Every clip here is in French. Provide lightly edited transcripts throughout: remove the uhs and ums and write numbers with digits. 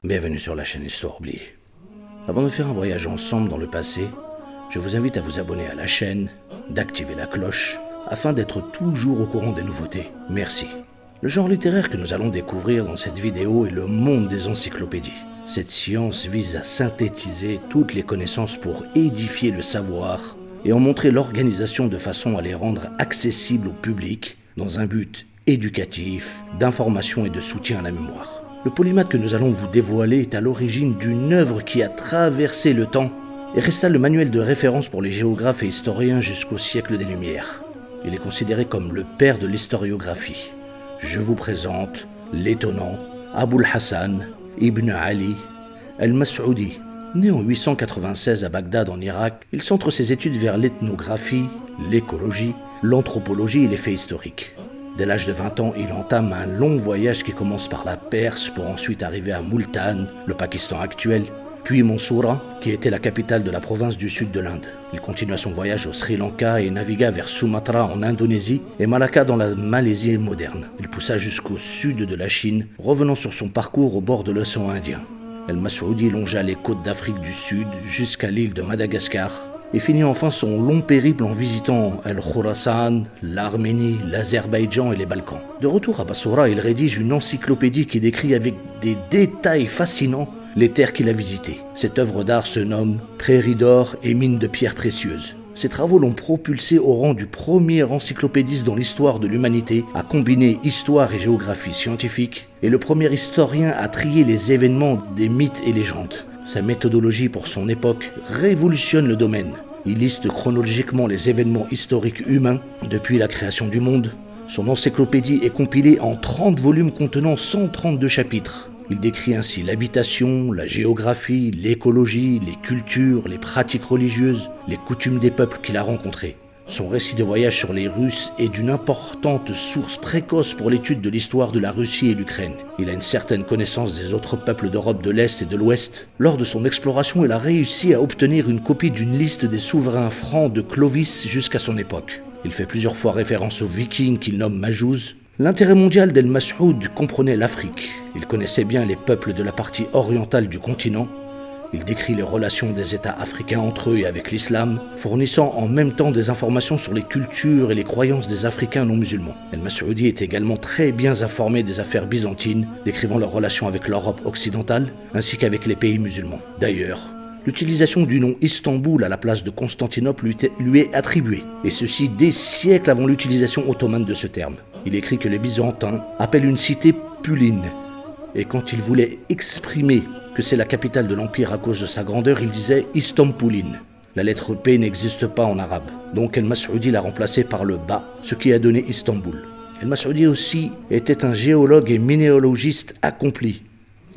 Bienvenue sur la chaîne Histoire oubliée. Avant de faire un voyage ensemble dans le passé, je vous invite à vous abonner à la chaîne, d'activer la cloche, afin d'être toujours au courant des nouveautés. Merci. Le genre littéraire que nous allons découvrir dans cette vidéo est le monde des encyclopédies. Cette science vise à synthétiser toutes les connaissances pour édifier le savoir et en montrer l'organisation de façon à les rendre accessibles au public dans un but éducatif, d'information et de soutien à la mémoire. Le polymathe que nous allons vous dévoiler est à l'origine d'une œuvre qui a traversé le temps et resta le manuel de référence pour les géographes et historiens jusqu'au siècle des Lumières. Il est considéré comme le père de l'historiographie. Je vous présente l'étonnant Aboul Hassan Ibn Ali al-Mas'oudi. Né en 896 à Bagdad en Irak, il centre ses études vers l'ethnographie, l'écologie, l'anthropologie et les faits historiques. Dès l'âge de 20 ans, il entame un long voyage qui commence par la Perse pour ensuite arriver à Multan, le Pakistan actuel, puis Mansoura, qui était la capitale de la province du sud de l'Inde. Il continua son voyage au Sri Lanka et navigua vers Sumatra en Indonésie et Malacca dans la Malaisie moderne. Il poussa jusqu'au sud de la Chine, revenant sur son parcours au bord de l'océan Indien. El-Mas'oudi longea les côtes d'Afrique du Sud jusqu'à l'île de Madagascar et finit enfin son long périple en visitant El Khorasan, l'Arménie, l'Azerbaïdjan et les Balkans. De retour à Bassorah, il rédige une encyclopédie qui décrit avec des détails fascinants les terres qu'il a visitées. Cette œuvre d'art se nomme « Prairies d'or et mines de pierres précieuses ». Ses travaux l'ont propulsé au rang du premier encyclopédiste dans l'histoire de l'humanité à combiner histoire et géographie scientifique et le premier historien à trier les événements des mythes et légendes. Sa méthodologie pour son époque révolutionne le domaine. Il liste chronologiquement les événements historiques humains depuis la création du monde. Son encyclopédie est compilée en 30 volumes contenant 132 chapitres. Il décrit ainsi l'habitation, la géographie, l'écologie, les cultures, les pratiques religieuses, les coutumes des peuples qu'il a rencontrés. Son récit de voyage sur les Russes est d'une importante source précoce pour l'étude de l'histoire de la Russie et l'Ukraine. Il a une certaine connaissance des autres peuples d'Europe de l'Est et de l'Ouest. Lors de son exploration, il a réussi à obtenir une copie d'une liste des souverains francs de Clovis jusqu'à son époque. Il fait plusieurs fois référence aux Vikings qu'il nomme Majouz. L'intérêt mondial d'El-Mas'oud comprenait l'Afrique. Il connaissait bien les peuples de la partie orientale du continent. Il décrit les relations des États africains entre eux et avec l'islam, fournissant en même temps des informations sur les cultures et les croyances des Africains non musulmans. El-Mas'oudi est également très bien informé des affaires byzantines, décrivant leurs relations avec l'Europe occidentale, ainsi qu'avec les pays musulmans. D'ailleurs, l'utilisation du nom Istanbul à la place de Constantinople lui est attribuée, et ceci des siècles avant l'utilisation ottomane de ce terme. Il écrit que les Byzantins appellent une cité Puline, et quand il voulait exprimer que c'est la capitale de l'Empire à cause de sa grandeur, il disait Istanbulin. La lettre P n'existe pas en arabe, donc El-Mas'oudi l'a remplacé par le Ba, ce qui a donné Istanbul. El-Mas'oudi aussi était un géologue et minéologiste accompli.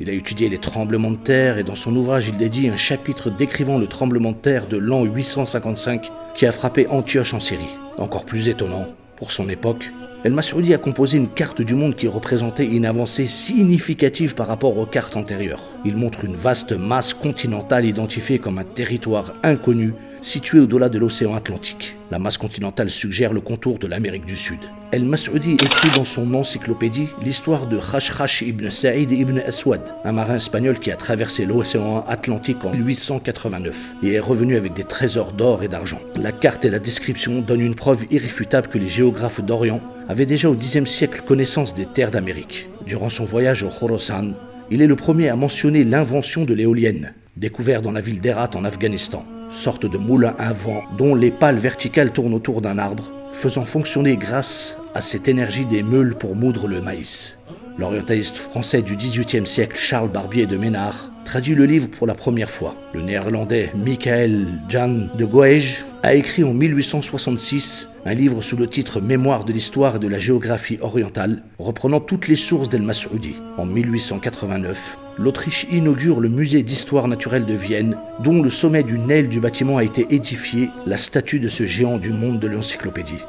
Il a étudié les tremblements de terre et dans son ouvrage il dédie un chapitre décrivant le tremblement de terre de l'an 855 qui a frappé Antioche en Syrie. Encore plus étonnant, pour son époque, El-Mas'oudi a composé une carte du monde qui représentait une avancée significative par rapport aux cartes antérieures. Il montre une vaste masse continentale identifiée comme un territoire inconnu situé au-delà de l'océan Atlantique. La masse continentale suggère le contour de l'Amérique du Sud. El-Mas'oudi écrit dans son encyclopédie l'histoire de Khashrash ibn Saïd ibn Aswad, un marin espagnol qui a traversé l'océan Atlantique en 1889 et est revenu avec des trésors d'or et d'argent. La carte et la description donnent une preuve irréfutable que les géographes d'Orient avaient déjà au Xe siècle connaissance des terres d'Amérique. Durant son voyage au Khorasan, il est le premier à mentionner l'invention de l'éolienne, découvert dans la ville d'Herat en Afghanistan, sorte de moulin à vent dont les pales verticales tournent autour d'un arbre, faisant fonctionner grâce à cette énergie des meules pour moudre le maïs. L'orientaliste français du XVIIIe siècle Charles Barbier de Ménard traduit le livre pour la première fois. Le néerlandais Michael Jan de Goege a écrit en 1866 un livre sous le titre « Mémoire de l'histoire et de la géographie orientale », reprenant toutes les sources d'El-Mas'oudi. En 1889, l'Autriche inaugure le musée d'histoire naturelle de Vienne, dont le sommet d'une aile du bâtiment a été édifié, la statue de ce géant du monde de l'encyclopédie.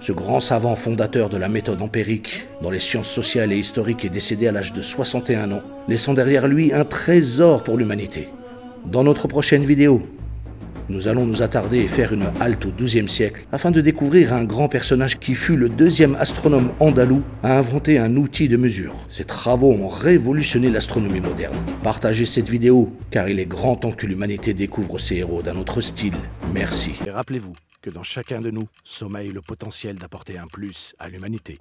Ce grand savant fondateur de la méthode empirique dans les sciences sociales et historiques est décédé à l'âge de 61 ans, laissant derrière lui un trésor pour l'humanité. Dans notre prochaine vidéo, Nous allons nous attarder et faire une halte au XIIe siècle afin de découvrir un grand personnage qui fut le deuxième astronome andalou à inventer un outil de mesure. Ses travaux ont révolutionné l'astronomie moderne. Partagez cette vidéo car il est grand temps que l'humanité découvre ses héros d'un autre style. Merci. Et rappelez-vous que dans chacun de nous sommeille le potentiel d'apporter un plus à l'humanité.